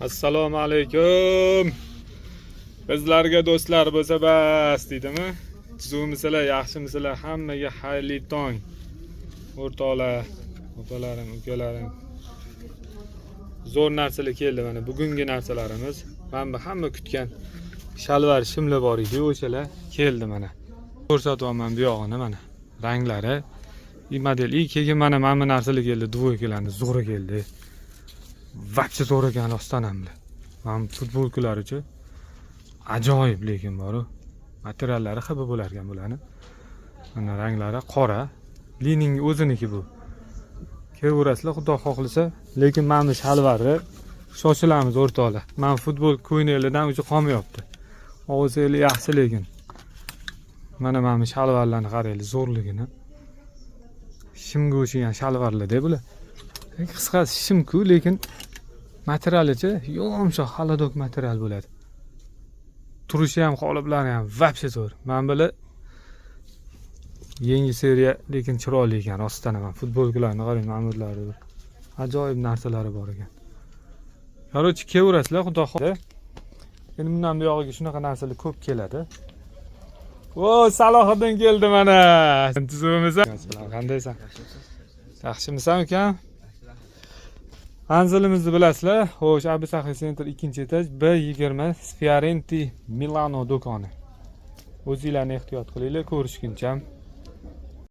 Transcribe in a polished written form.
Assalomu alaykum. Bizlarga do'stlar bo'lsa bas deydimi? Tuzukmisizlar, yaxshimisizlar? Hammaga xayrli tong. O'rtoqlar, opalarim, ukalarim. Zo'r narsalar keldi mana. Bugungi narsalarimiz. Mana hamma kutgan shalvar shimli bor edi, o'shalar keldi mana. Ko'rsatyapman bu yog'ini mana. Ranglari, model keyin mana bu narsalar keldi, dvoykalarni zo'ri keldi. Vaqti zo'r ekan ostonamda. Mana futbolkalar-chi ajoyib lekin bor-ku. Materiallari xabar bo'lar ekan bularni. Mana ranglari qora. Lining o'ziniki bu. Kelaverasizlar xudo xohlasa, lekin mana bu shalvarni shoshilamiz o'rtoqlar. Mana futbol ko'ynaklardan o'zi qolmayapti. Og'zili yaxshi lekin. Mana bu shalvarlarni qaranglar, zo'rligini. Shimga o'xshagan shalvarlar-da bular. Qisqasi shim-ku, lekin materialichi yumshoq, xaladok material bo'ladi. Turishi ham, qoliplari ham vobshe zo'r. Mana bular yangi seriya, lekin chiroyli ekan rostdan ham. Futbolkalarni qarang, ma'murlari. Ajoyib narsalari bor ekan. Qarochi kelaverasizlar, xudo xohlasa. Endi bundan bu yog'iga shunaqa narsalar ko'p keladi. O, Salohiddin keldi mana. Tuzumimisan? Qandaysan? Yaxshimisan uka? Manzilimizni bilasizlar. Xo'sh, Abisaxiy Center 2-etaj B20 Fiorenti Milano do'koni. O'zingizlarni ehtiyot qilinglar, ko'rishguncha.